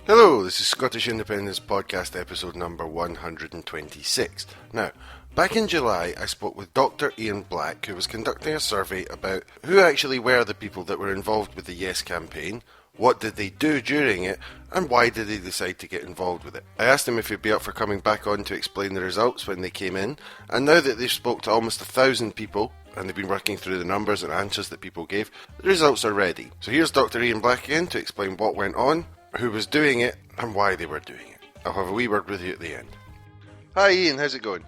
Hello, this is Scottish Independence Podcast episode number 126. Now, back in July I spoke with Dr Iain Black, who was conducting a survey about who actually were the people that were involved with the Yes campaign, what did they do during it, and why did they decide to get involved with it. I asked him if he'd be up for coming back on to explain the results when they came in, and now that they've spoke to almost 1,000 people, and they've been working through the numbers and answers that people gave, the results are ready. So here's Dr Iain Black again to explain what went on, who was doing it, and why they were doing it. I'll have a wee word with you at the end. Hi Ian, how's it going?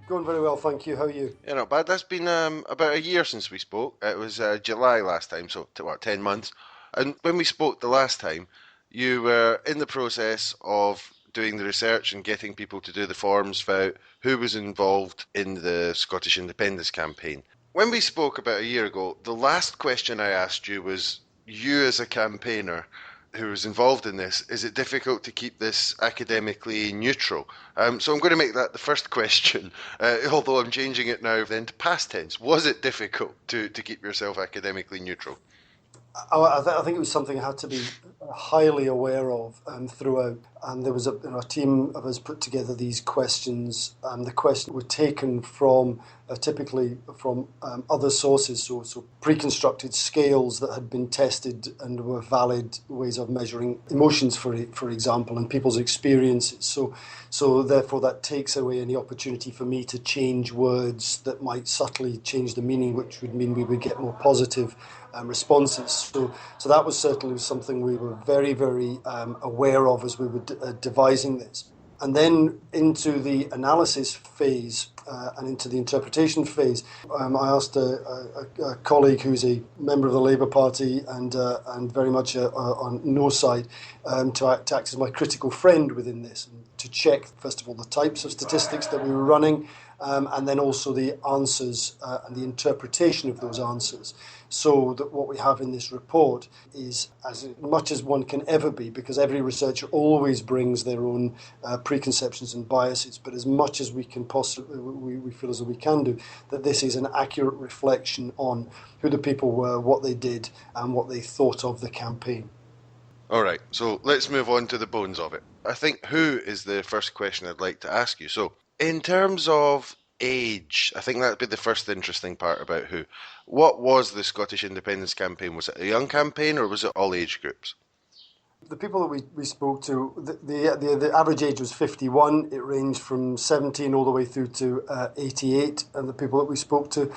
Going very well, thank you. How are you? Yeah, not bad. That's been about a year since we spoke. It was July last time, so 10 months. And when we spoke the last time, you were in the process of doing the research and getting people to do the forms about who was involved in the Scottish Independence campaign. When we spoke about a year ago, the last question I asked you was, you as a campaigner who was involved in this, is it difficult to keep this academically neutral? So I'm going to make that the first question, although I'm changing it now then to past tense. Was it difficult to keep yourself academically neutral? I think it was something I had to be highly aware of throughout. And there was a team of us put together these questions. The questions were taken from typically from other sources, so pre-constructed scales that had been tested and were valid ways of measuring emotions, for example, and people's experiences. So therefore that takes away any opportunity for me to change words that might subtly change the meaning, which would mean we would get more positive responses. So that was certainly something we were very, very aware of as we were devising this. And then into the analysis phase and into the interpretation phase, I asked a colleague who's a member of the Labour Party and very much on no side to act as my critical friend within this, and to check, first of all, the types of statistics that we were running, and then also the answers and the interpretation of those answers. So that what we have in this report is as much as one can ever be, because every researcher always brings their own preconceptions and biases, but as much as we can possibly, we feel as though we can do, that this is an accurate reflection on who the people were, what they did, and what they thought of the campaign. All right, so let's move on to the bones of it. I think who is the first question I'd like to ask you. So in terms of age, I think that'd be the first interesting part about who. What was the Scottish Independence campaign? Was it a young campaign or was it all age groups? The people that we spoke to, the average age was 51. It ranged from 17 all the way through to 88. And the people that we spoke to,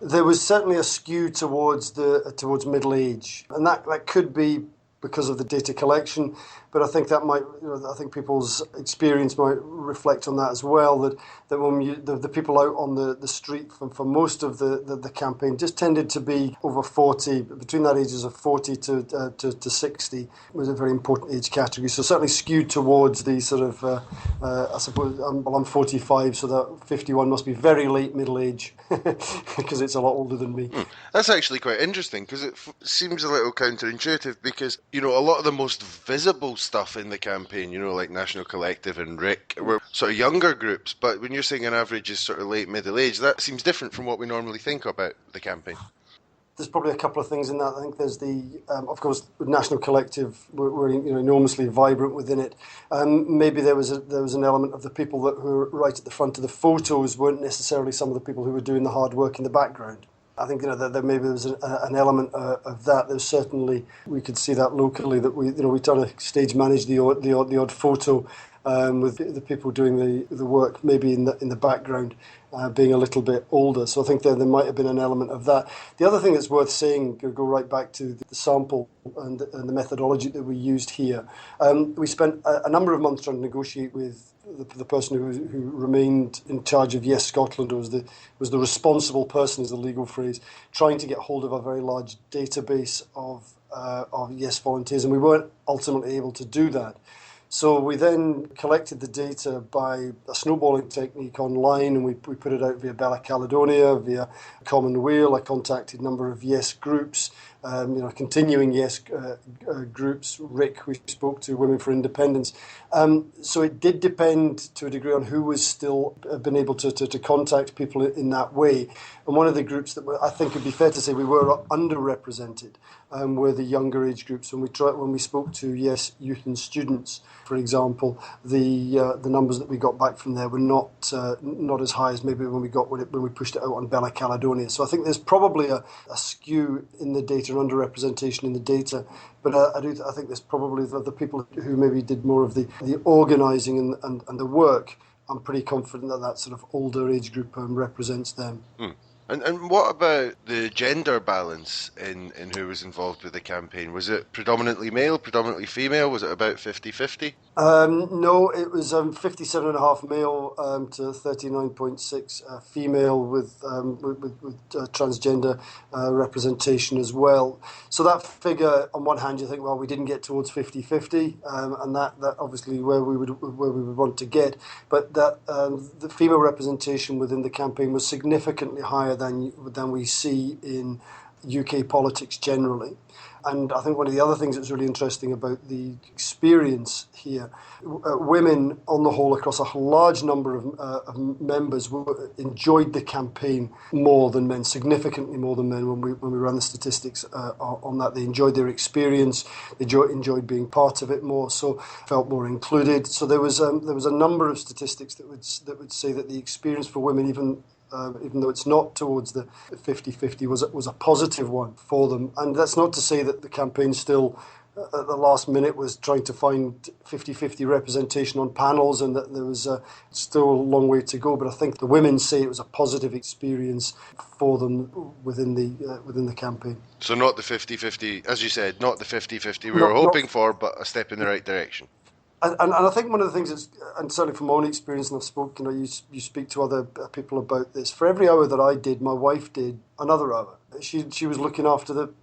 there was certainly a skew towards middle age, and that could be because of the data collection, but I think that might, I think people's experience might reflect on that as well. That when the people out on the street for most of the campaign just tended to be over 40, between that ages of 40 to 60 was a very important age category. So certainly skewed towards the sort of, I suppose, I'm 45, so that 51 must be very late middle age because it's a lot older than me. That's actually quite interesting because it seems a little counterintuitive because, a lot of the most visible stuff in the campaign, like National Collective and RIC, were sort of younger groups, but when you're saying an average is sort of late middle age, that seems different from what we normally think about the campaign. There's probably a couple of things in that. I think there's the, of course, National Collective were enormously vibrant within it. Maybe there was an element of the people that were right at the front of the photos weren't necessarily some of the people who were doing the hard work in the background. I think that maybe there was an element of that. There's certainly, we could see that locally, that we try to stage manage the odd photo with the people doing the work maybe in the background being a little bit older. So I think there might have been an element of that. The other thing that's worth saying, go right back to the sample and the methodology that we used here. We spent a number of months trying to negotiate with the person who remained in charge of Yes Scotland, or was the responsible person, is the legal phrase, trying to get hold of a very large database of Yes volunteers, and we weren't ultimately able to do that. So we then collected the data by a snowballing technique online, and we put it out via Bella Caledonia, via Commonweal. I contacted a number of Yes groups, continuing Yes groups. RIC, we spoke to Women for Independence. So it did depend to a degree on who was still been able to contact people in that way. And one of the groups that I think it'd be fair to say we were underrepresented were the younger age groups. When we spoke to Yes Youth and Students, for example, the numbers that we got back from there were not as high as maybe when we pushed it out on Bella Caledonia. So I think there's probably a skew in the data, an underrepresentation in the data. But I think there's probably the people who maybe did more of the organising and the work. I'm pretty confident that sort of older age group represents them. And what about the gender balance in who was involved with the campaign? Was it predominantly male, predominantly female? Was it about 50-50? No, it was 57.5 male to 39.6 female with transgender representation as well. So that figure, on one hand, you think, well, we didn't get towards 50-50, and that obviously where we would want to get. But that the female representation within the campaign was significantly higher than we see in UK politics generally. And I think one of the other things that's really interesting about the experience here, women on the whole across a large number of members enjoyed the campaign more than men, significantly more than men when we ran the statistics on that. They enjoyed their experience, they enjoyed being part of it more, so felt more included. So there was a number of statistics that would say that the experience for women, even though it's not towards the 50-50, was a positive one for them. And that's not to say that the campaign still, at the last minute, was trying to find 50-50 representation on panels, and that there was still a long way to go. But I think the women say it was a positive experience for them within the campaign. So not the 50-50, as you said, not the 50-50 we were hoping for, but a step in the right direction. And I think one of the things that's, and certainly from my own experience, and I've spoken, you speak to other people about this. For every hour that I did, my wife did another hour. She was looking after the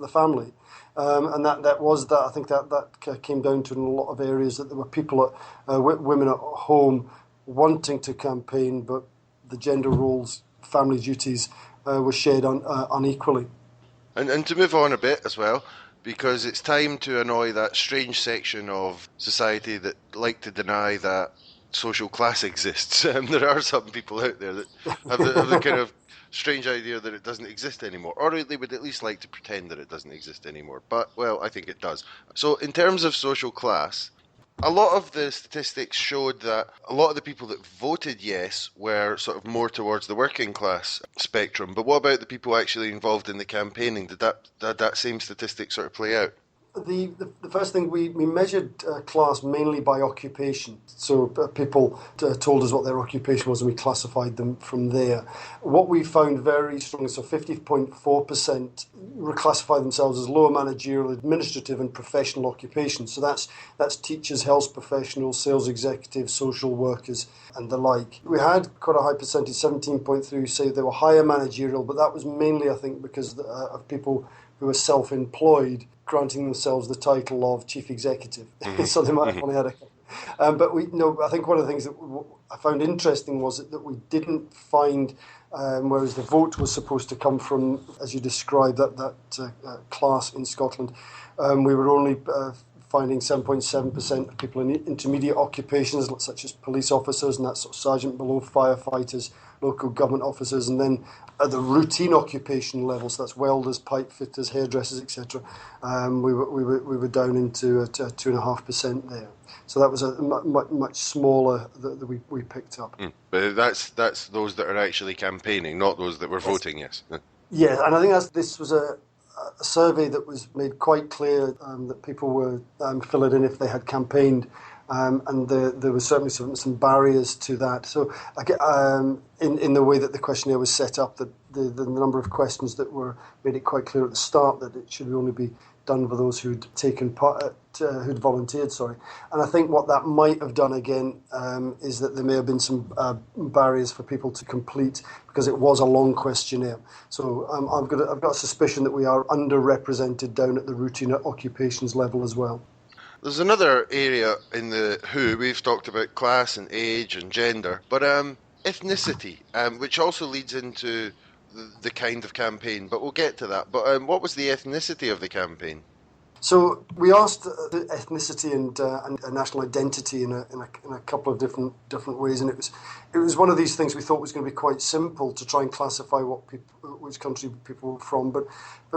family, and that was that. I think that came down to in a lot of areas that there were people, women at home, wanting to campaign, but the gender roles, family duties, were shared unequally. And to move on a bit as well, because it's time to annoy that strange section of society that like to deny that social class exists. There are some people out there that have the kind of strange idea that it doesn't exist anymore, or they would at least like to pretend that it doesn't exist anymore. But, well, I think it does. So in terms of social class, a lot of the statistics showed that a lot of the people that voted yes were sort of more towards the working class spectrum. But what about the people actually involved in the campaigning? Did that same statistic sort of play out? The first thing, we measured class mainly by occupation. So people told us what their occupation was and we classified them from there. What we found very strongly, so 50.4% reclassified themselves as lower managerial, administrative and professional occupations. So that's teachers, health professionals, sales executives, social workers and the like. We had quite a high percentage, 17.3, say they were higher managerial, but that was mainly, I think, because of people who were self-employed, granting themselves the title of chief executive. So they might have only had a... but I think one of the things that I found interesting was that we didn't find, whereas the vote was supposed to come from, as you described, that class in Scotland, we were only finding 7.7% of people in intermediate occupations, such as police officers and that sort of sergeant below, firefighters, local government officers, and then at the routine occupation level, so that's welders, pipe fitters, hairdressers, etc. We were down into 2.5% there. So that was a much smaller that we picked up. But that's those that are actually campaigning, not those that were voting yes. Yeah, and I think this was a survey that was made quite clear that people were filling in if they had campaigned. And there was certainly some barriers to that. So in the way that the questionnaire was set up, the number of questions that were made it quite clear at the start that it should only be done for those who'd taken part, who'd volunteered. And I think what that might have done again is that there may have been some barriers for people to complete because it was a long questionnaire. So I've got a suspicion that we are underrepresented down at the routine occupations level as well. There's another area in the WHO, we've talked about class and age and gender, but ethnicity, which also leads into the kind of campaign, but we'll get to that. But what was the ethnicity of the campaign? So we asked ethnicity and national identity in a couple of different ways, and it was one of these things we thought was going to be quite simple to try and classify which country people were from, but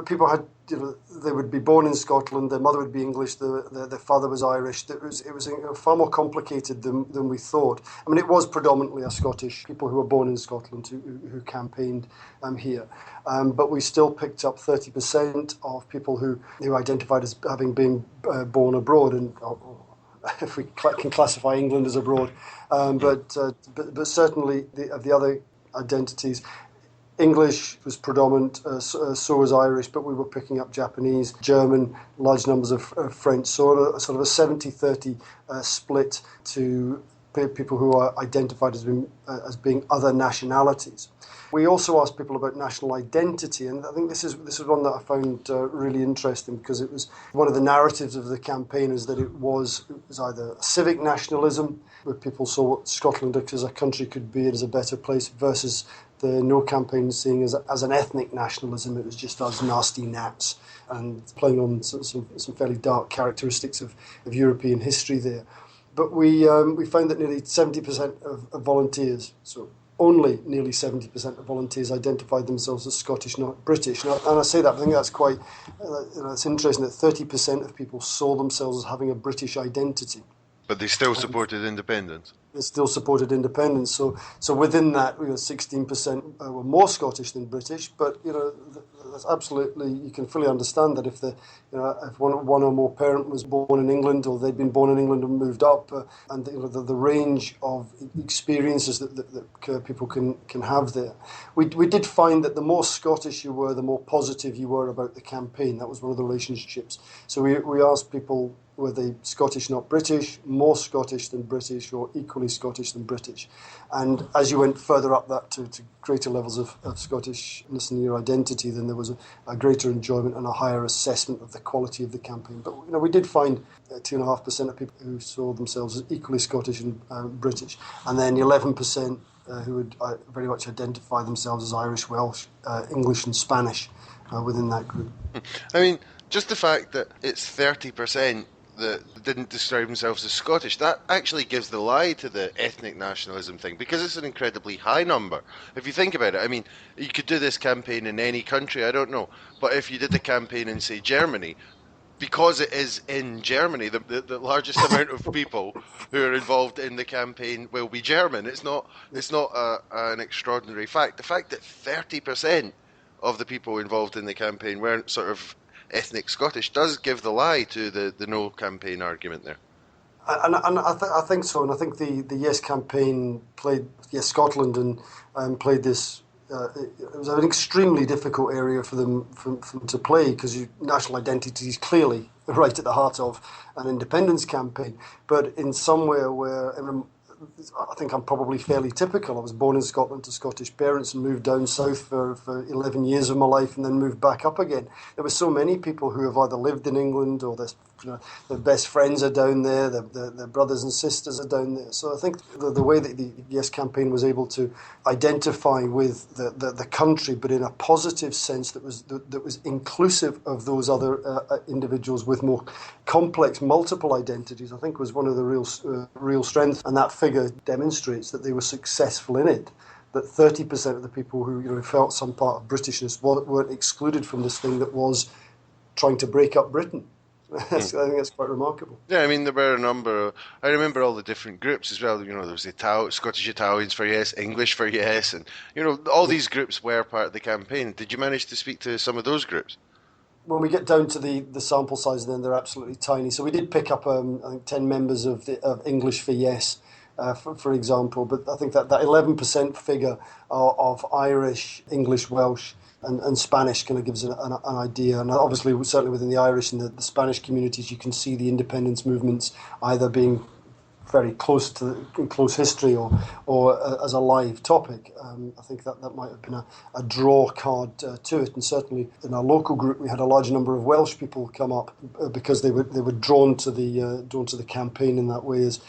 people had, they would be born in Scotland, their mother would be English, their father was Irish. It was far more complicated than we thought. I mean, it was predominantly a Scottish people who were born in Scotland who campaigned here, but we still picked up 30% of people who identified as having been born abroad, and if we can classify England as abroad, but certainly of the other identities, English was predominant, so was Irish, but we were picking up Japanese, German, large numbers of French, so sort of a 70-30 split to people who are identified as being other nationalities. We also asked people about national identity, and I think this is one that I found really interesting, because it was one of the narratives of the campaign is that it was either civic nationalism, where people saw what Scotland as a country could be, as a better place, versus the No campaign seeing as an ethnic nationalism. It was just us nasty Nats, and playing on some fairly dark characteristics of European history there. But we found that nearly 70% of volunteers, so only nearly 70% of volunteers, identified themselves as Scottish, not British. And I say that, I think that's quite, it's interesting that 30% of people saw themselves as having a British identity. But they still supported independence. They still supported independence. So within that, 16% were more Scottish than British. But that's absolutely, you can fully understand that if if one or more parent was born in England, or they'd been born in England and moved up, and the range of experiences that people can have there. We did find that the more Scottish you were, the more positive you were about the campaign. That was one of the relationships. So we asked people, were they Scottish, not British, more Scottish than British, or equally Scottish than British? And as you went further up that to greater levels of Scottishness in your identity, then there was a greater enjoyment and a higher assessment of the quality of the campaign. But we did find 2.5% of people who saw themselves as equally Scottish and British, and then 11% who would very much identify themselves as Irish, Welsh, English and Spanish within that group. I mean, just the fact that it's 30% that didn't describe themselves as Scottish, that actually gives the lie to the ethnic nationalism thing, because it's an incredibly high number. If you think about it, I mean, you could do this campaign in any country, I don't know, but if you did the campaign in, say, Germany, because it is in Germany, the largest amount of people who are involved in the campaign will be German. It's not an extraordinary fact. The fact that 30% of the people involved in the campaign weren't sort of ethnic Scottish does give the lie to the No campaign argument there. And I think so, and I think the Yes campaign played Yes Scotland and played this. It was an extremely difficult area for them to play, because national identity is clearly right at the heart of an independence campaign. But in somewhere where I think I'm probably fairly typical. I was born in Scotland to Scottish parents and moved down south for 11 years of my life, and then moved back up again. There were so many people who have either lived in England, or their best friends are down there, their brothers and sisters are down there. So I think the way that the Yes campaign was able to identify with the country, but in a positive sense that was inclusive of those other individuals with more complex, multiple identities, I think was one of the real strengths. And that figure demonstrates that they were successful in it. That 30% of the people who felt some part of Britishness weren't excluded from this thing that was trying to break up Britain. I think that's quite remarkable. Yeah, I mean, there were a number. I remember all the different groups as well. There was the Scottish Italians for Yes, English for Yes, and all these groups were part of the campaign. Did you manage to speak to some of those groups? When we get down to the sample size, then they're absolutely tiny. So we did pick up, I think, 10 members of English for Yes, for example. But I think that 11% figure of Irish, English, Welsh, and Spanish kind of gives an idea. And obviously, certainly within the Irish and the Spanish communities, you can see the independence movements either being very close to close history or as a live topic. I think that might have been a draw card to it. And certainly in our local group, we had a large number of Welsh people come up because they were drawn to the campaign in that way as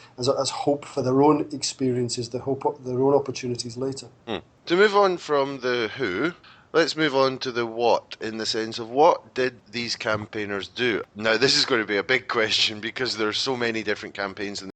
hope for their own experiences, their own opportunities later. To move on from the Who, let's move on to the what, in the sense of what did these campaigners do? Now, this is going to be a big question because there are so many different campaigns in